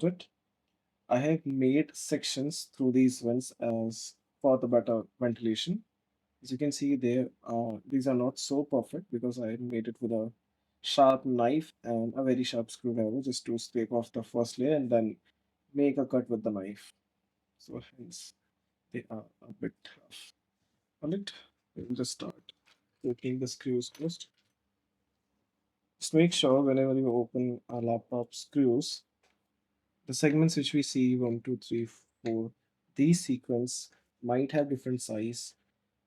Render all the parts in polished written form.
about it, I have made sections through these vents as for the better ventilation. As you can see, these are not so perfect because I made it with a sharp knife and a very sharp screwdriver just to scrape off the first layer and then make a cut with the knife. So hence they are a bit tough. On it, we'll just start opening the screws first. Just make sure whenever you open a laptop screws, the segments which we see 1, 2, 3, 4, these sequence might have different size,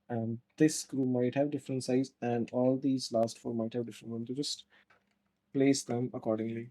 and this screw might have different size, and all these last four might have different one. To just place them accordingly.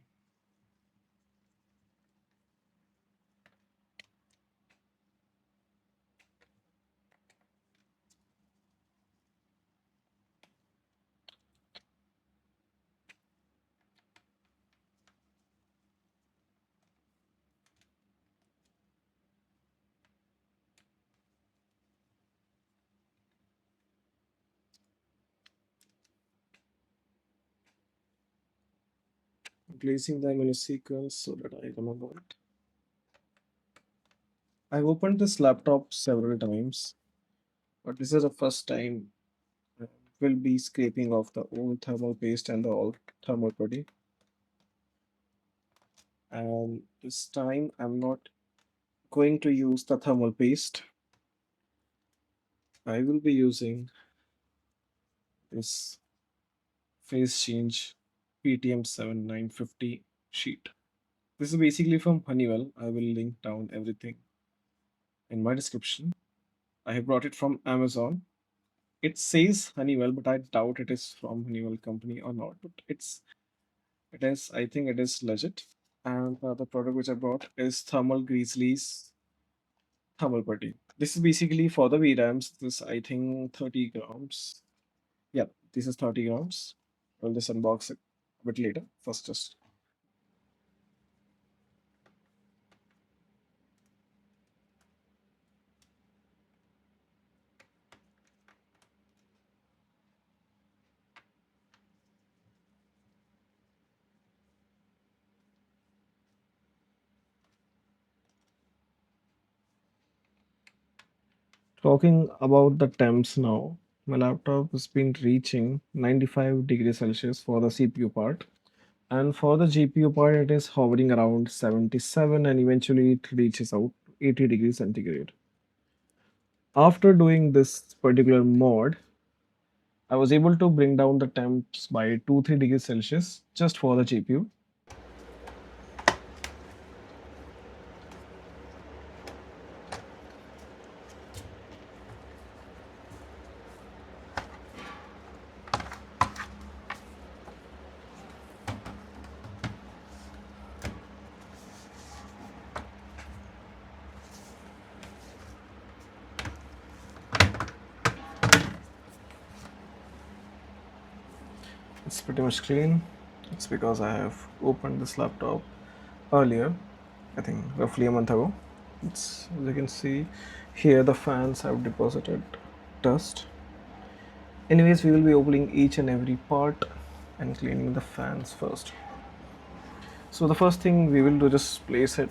I'm placing them in a sequence so that I remember it. I've opened this laptop several times, but this is the first time I will be scraping off the old thermal paste and the old thermal putty. And this time I'm not going to use the thermal paste. I will be using this phase change PTM7950 sheet. This is basically from Honeywell. I will link down everything in my description. I have brought it from Amazon. It says Honeywell, but I doubt it is from Honeywell company or not. But it is, I think it is legit. And the other product which I brought is Thermal Grizzly's thermal putty. This is basically for the VRAMs. This I think 30 grams. Yeah, this is 30 grams. I'll just unbox it a bit later. First, just talking about the temps now. My laptop has been reaching 95 degrees Celsius for the CPU part. And for the GPU part, it is hovering around 77 and eventually it reaches out 80 degrees centigrade. After doing this particular mod, I was able to bring down the temps by 2-3 degrees Celsius just for the GPU. It's pretty much clean. It's because I have opened this laptop earlier, I think roughly a month ago. As you can see here, the fans have deposited dust. Anyways, we will be opening each and every part and cleaning the fans first. So the first thing we will do, just place it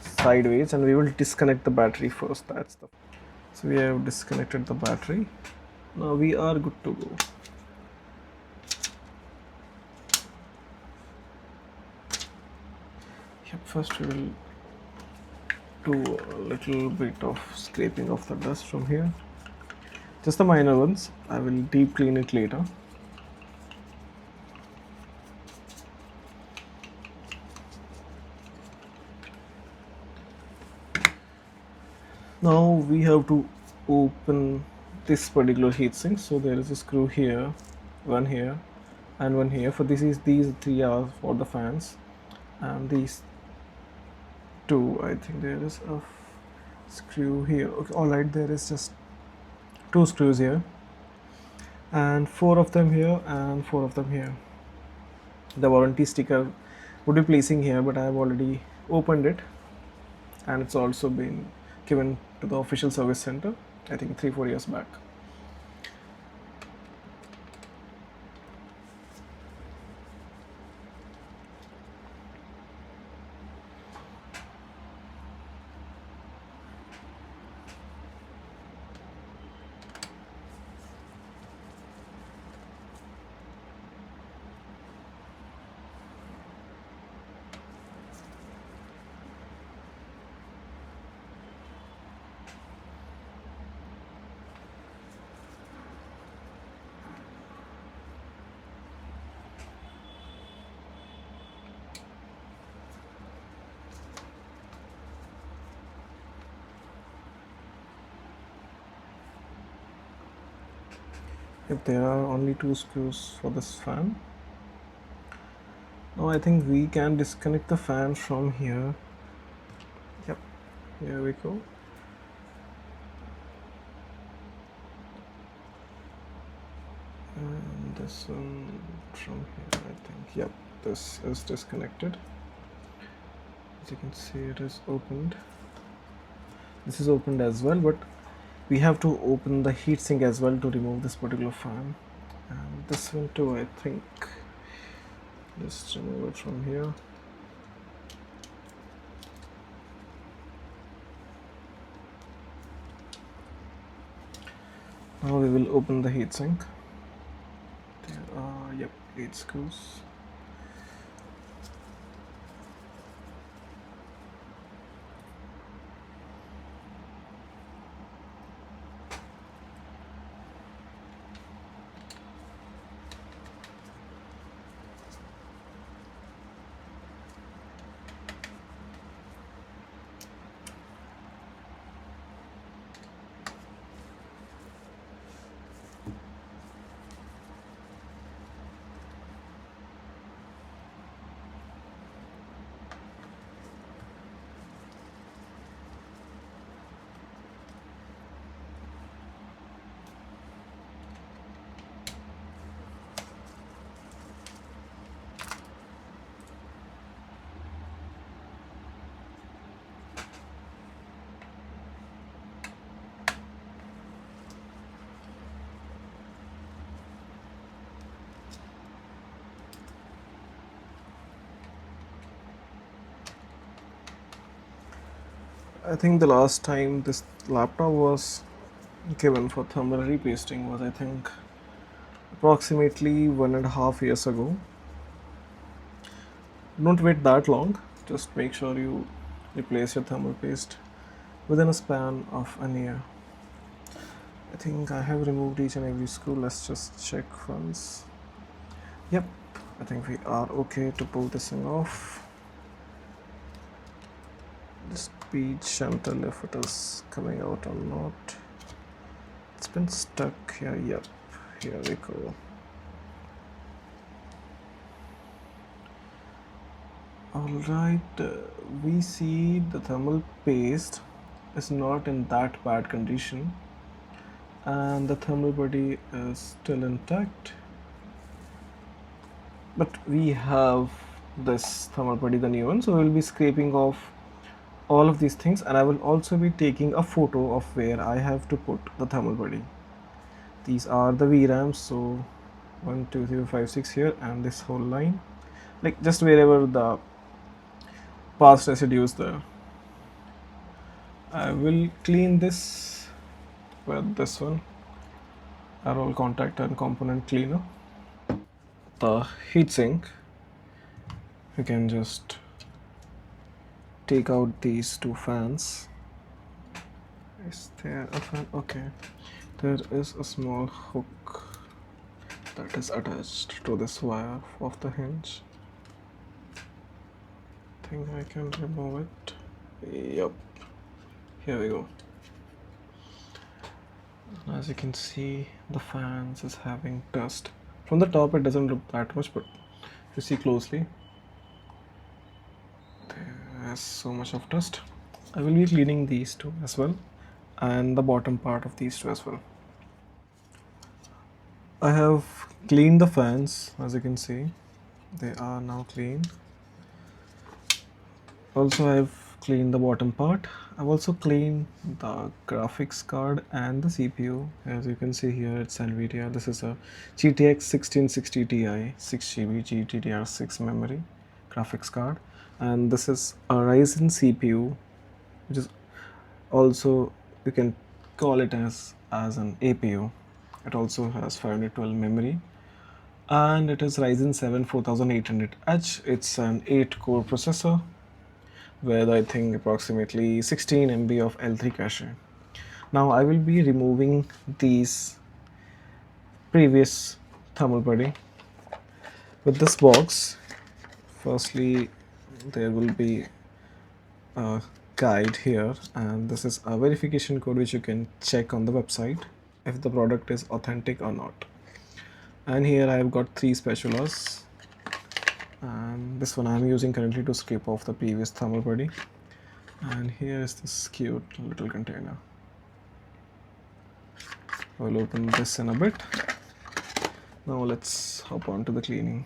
sideways and we will disconnect the battery first. So we have disconnected the battery. Now we are good to go. Yep, first we will do a little bit of scraping of the dust from here. Just the minor ones. I will deep clean it later. Now we have to open this particular heatsink. So there is a screw here, one here, and one here. For these three are for the fans, and these two. I think there is a screw here. Okay, all right. There is just two screws here, and four of them here, and four of them here. The warranty sticker would be placing here, but I have already opened it, and it's also been given to the official service center, I think 3-4 years back. If there are only 2 screws for this fan. Now I think we can disconnect the fan from here. Yep, here we go. And this one from here, I think. Yep, this is disconnected. As you can see, it is opened. This is opened as well, but we have to open the heatsink as well to remove this particular fan. And this one too, I think. Just remove it from here. Now we will open the heatsink. There are, yep, 8 screws. I think the last time this laptop was given for thermal repasting was, I think, approximately 1.5 years ago. Don't wait that long, just make sure you replace your thermal paste within a span of an year. I think I have removed each and every screw. Let's just check once. Yep, I think we are okay to pull this thing off. Just be gentle if it is coming out or not. It's been stuck here. Yep, here we go. Alright, we see the thermal paste is not in that bad condition and the thermal body is still intact, but we have this thermal body, the new one, so we'll be scraping off all of these things, and I will also be taking a photo of where I have to put the thermal body. These are the VRAMs, so 1 2 3 5 6 here, and this whole line, like just wherever the past residues there. I will clean this with this one, a roll contact and component cleaner. The heatsink, you can just take out these 2 fans. Is there a fan? Okay, there is a small hook that is attached to this wire of the hinge. I think I can remove it. Yep, here we go. As you can see, the fans is having dust. From the top it doesn't look that much, but if you see closely, there's so much of dust. I will be cleaning these 2 as well, and the bottom part of these 2 as well. I have cleaned the fans, as you can see, they are now clean. Also, I've cleaned the bottom part. I've also cleaned the graphics card and the CPU. As you can see here, it's NVIDIA. This is a GTX 1660 Ti 6GB GDDR6 memory graphics card, and this is a Ryzen CPU, which is also, you can call it as an APU. It also has 512 memory, and it is Ryzen 7 4800H. It's an 8-core processor with, I think, approximately 16 MB of L3 cache. Now I will be removing these previous thermal body with this box. Firstly, there will be a guide here, and this is a verification code which you can check on the website if the product is authentic or not. And here I've got 3 spatulas, and this one I'm using currently to scrape off the previous thermal body. And here is this cute little container. I will open this in a bit. Now let's hop on to the cleaning.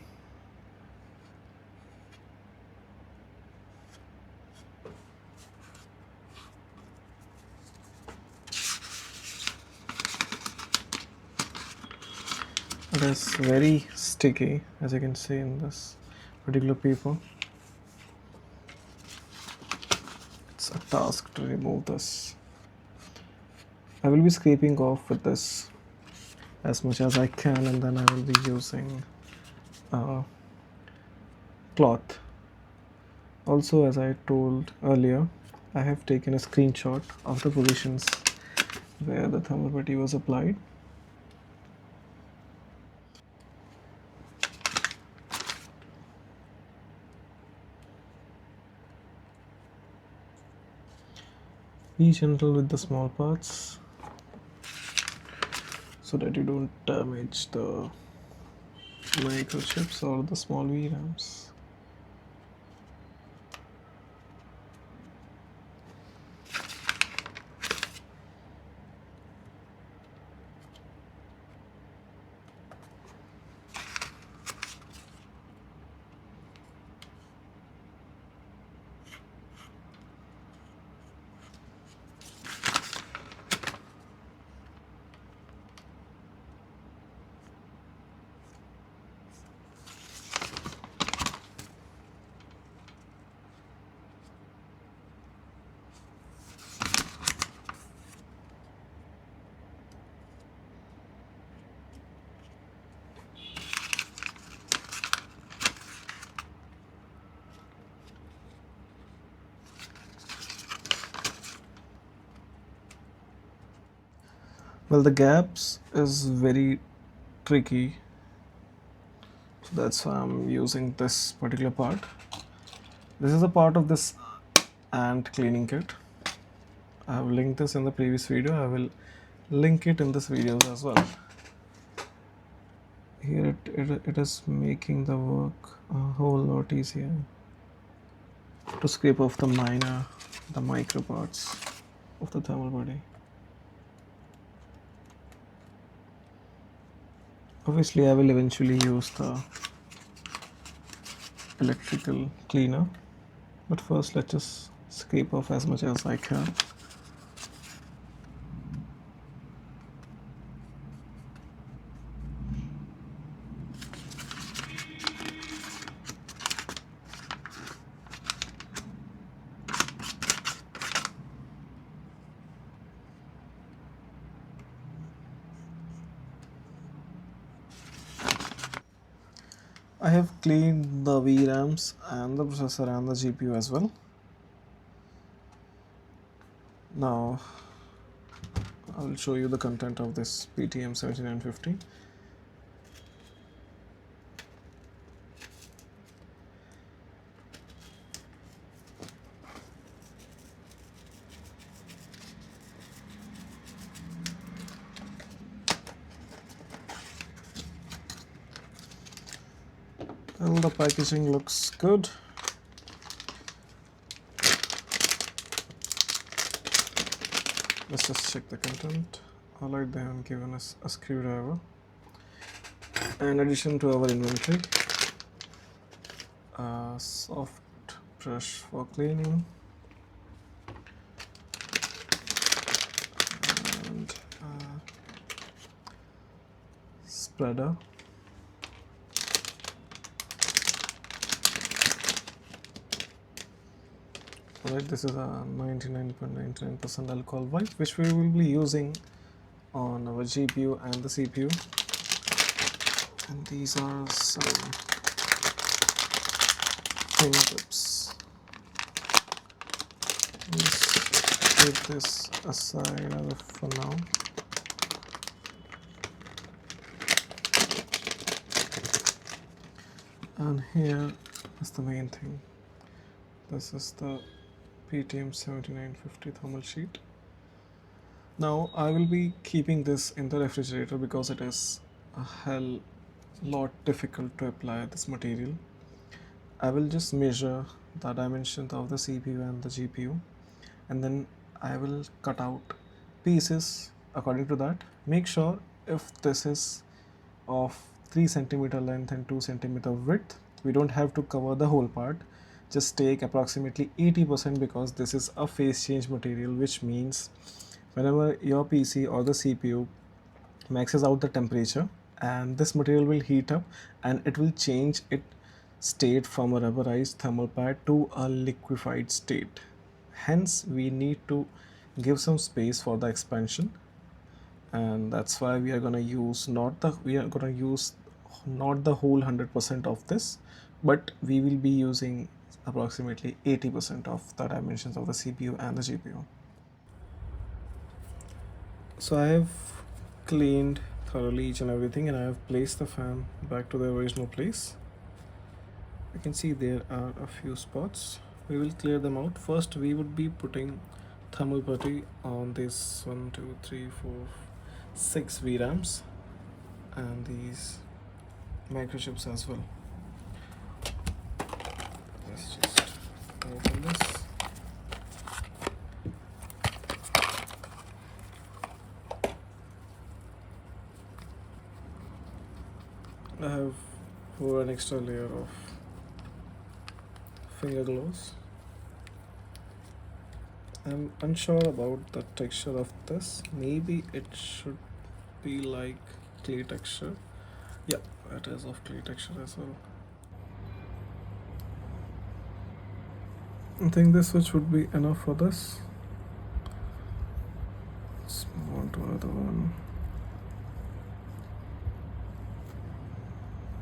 It is very sticky, as you can see in this particular paper. It's a task to remove this. I will be scraping off with this as much as I can, and then I will be using cloth. Also, as I told earlier, I have taken a screenshot of the positions where the thermal putty was applied. Be gentle with the small parts so that you don't damage the microchips or the small VRAMs. Well, the gaps is very tricky, so that's why I'm using this particular part. This is a part of this ant cleaning kit. I have linked this in the previous video. I will link it in this video as well. Here it is making the work a whole lot easier to scrape off the micro parts of the thermal body. Obviously, I will eventually use the electrical cleaner, but first let's just scrape off as much as I can. I have cleaned the VRAMs and the processor and the GPU as well. Now I will show you the content of this PTM7950. Well, the packaging looks good. Let's just check the content. Alright, they have given us a screwdriver. In addition to our inventory, a soft brush for cleaning, and a spreader. Alright, this is a 99.99% alcohol wipe, which we will be using on our GPU and the CPU. And these are some fingertips. Let's keep this aside as of for now. And here is the main thing. This is the PTM7950 thermal sheet. Now I will be keeping this in the refrigerator because it is a hell lot difficult to apply this material. I will just measure the dimensions of the CPU and the GPU, and then I will cut out pieces according to that. Make sure if this is of 3 centimeter length and 2 centimeter width, we don't have to cover the whole part. Just take approximately 80% because this is a phase change material, which means whenever your PC or the CPU maxes out the temperature, and this material will heat up and it will change its state from a rubberized thermal pad to a liquefied state. Hence we need to give some space for the expansion, and that's why we are going to use not the whole 100% of this, but we will be using approximately 80% of the dimensions of the CPU and the GPU. So I have cleaned thoroughly each and everything, and I have placed the fan back to the original place. You can see there are a few spots. We will clear them out. First we would be putting thermal putty on this 1 2 3 4 6 VRAMs and these microchips as well. Let's just open this. I have wore an extra layer of finger gloves. I'm unsure about the texture of this. Maybe it should be like clay texture. Yeah, it is of clay texture as well. I think this switch would be enough for this. Let's move on to another one.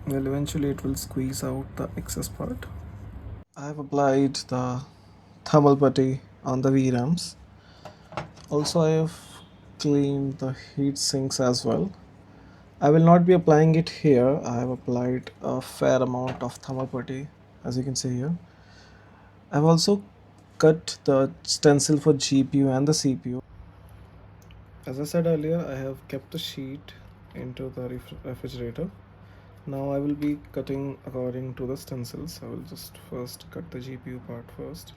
Well, eventually it will squeeze out the excess part. I have applied the thermal putty on the VRAMs. Also, I have cleaned the heat sinks as well. I will not be applying it here. I have applied a fair amount of thermal putty, as you can see here. I've also cut the stencil for GPU and the CPU. As I said earlier, I have kept the sheet into the refrigerator. Now I will be cutting according to the stencils. I will just first cut the GPU part first.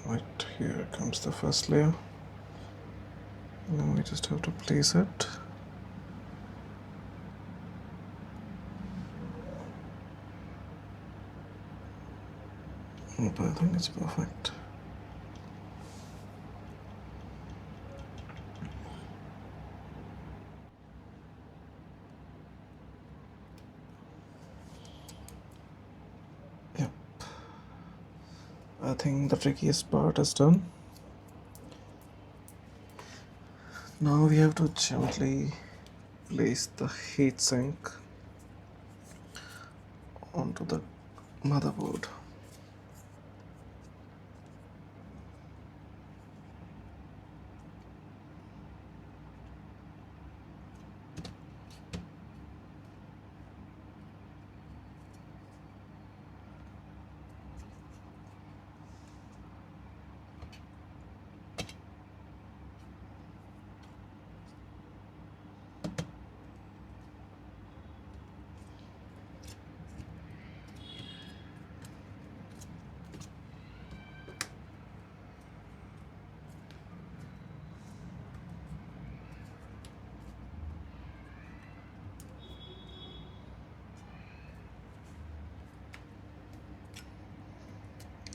Right, here comes the first layer. Now we just have to place it. But I think it's perfect. Yep. I think the trickiest part is done. Now we have to gently place the heatsink onto the motherboard.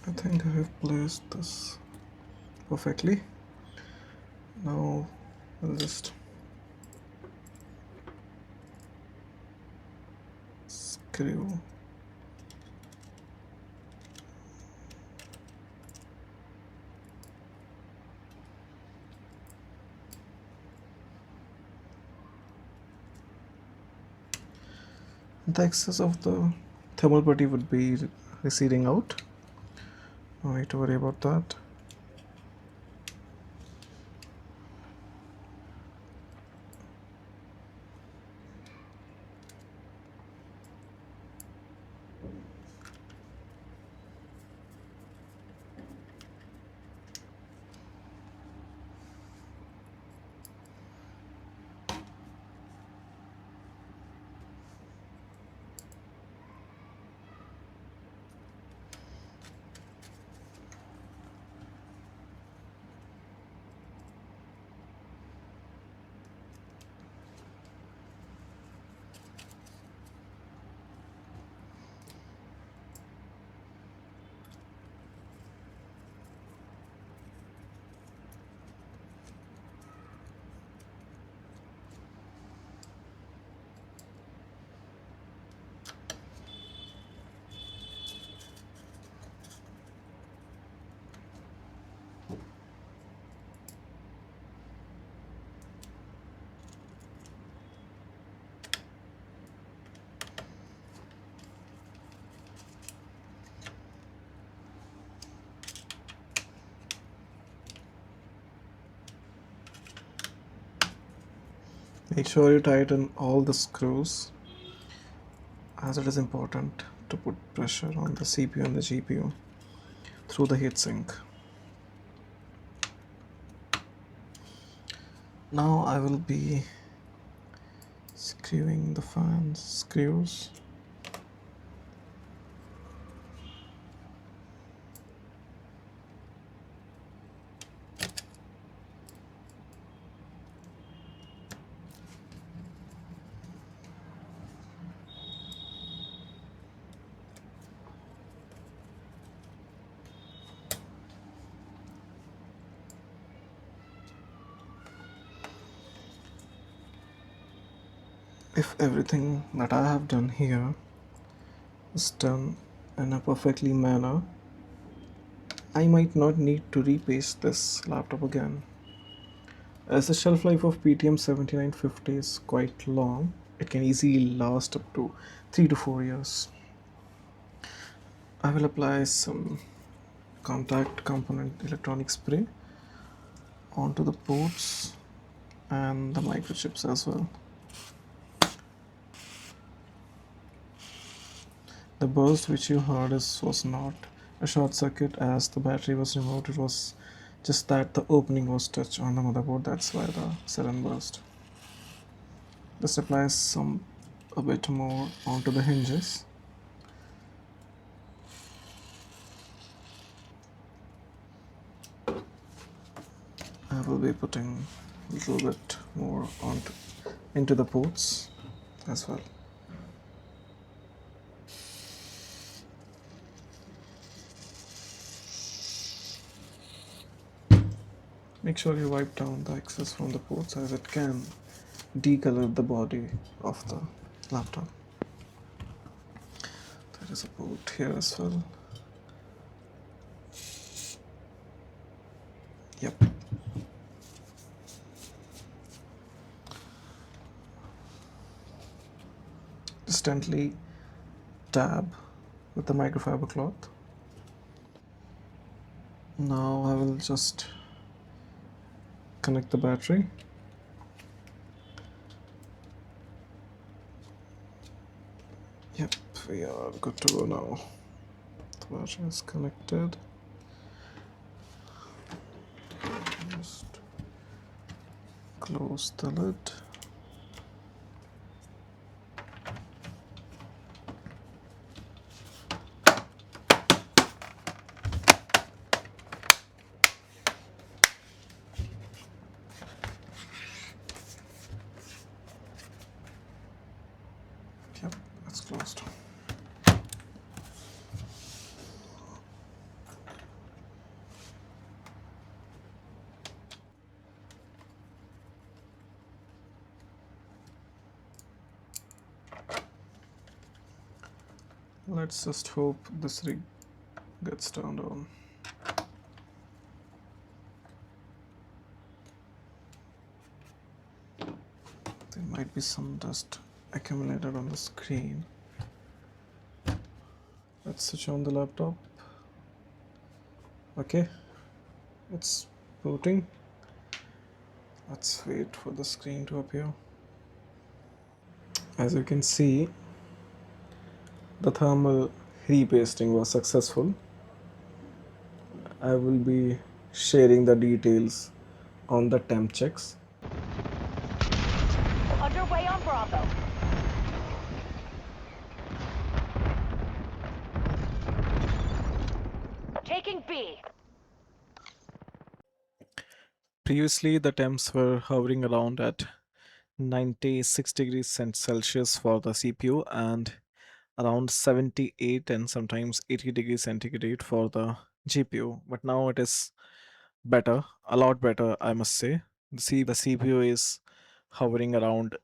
I think I have placed this perfectly. Now I'll just screw the excess of the thermal putty would be receding out. No need to worry about that. Make sure you tighten all the screws, as it is important to put pressure on the CPU and the GPU through the heatsink. Now I will be screwing the fan screws. If everything that I have done here is done in a perfectly manner, I might not need to repaste this laptop again. As the shelf life of PTM7950 is quite long, it can easily last up to 3 to 4 years. I will apply some contact component electronic spray onto the ports and the microchips as well. The burst which you heard was not a short circuit as the battery was removed. It was just that the opening was touched on the motherboard. That's why the sudden burst. Just apply some a bit more onto the hinges. I will be putting a little bit more into the ports as well. Make sure you wipe down the excess from the ports as it can decolor the body of the laptop. There is a port here as well. Yep. Just gently dab with the microfiber cloth. Now I will just connect the battery. Yep, we are good to go now. The battery is connected. Just close the lid. Yep, that's closed. Let's just hope this rig gets turned on. There might be some dust accumulated on the screen. Let's switch on the laptop. Okay, it's booting. Let's wait for the screen to appear. As you can see, the thermal repasting was successful. I will be sharing the details on the temp checks. Underway on Bravo. Taking B. Previously, the temps were hovering around at 96 degrees Celsius for the CPU and around 78 and sometimes 80 degrees centigrade for the GPU. But now it is better, a lot better, I must say. See, the CPU is hovering around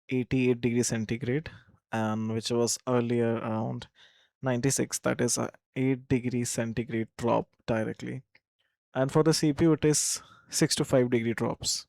88 degrees centigrade, and which was earlier around 96. That is a 8 degrees centigrade drop directly. And for the CPU, it is 6 to 5 degree drops.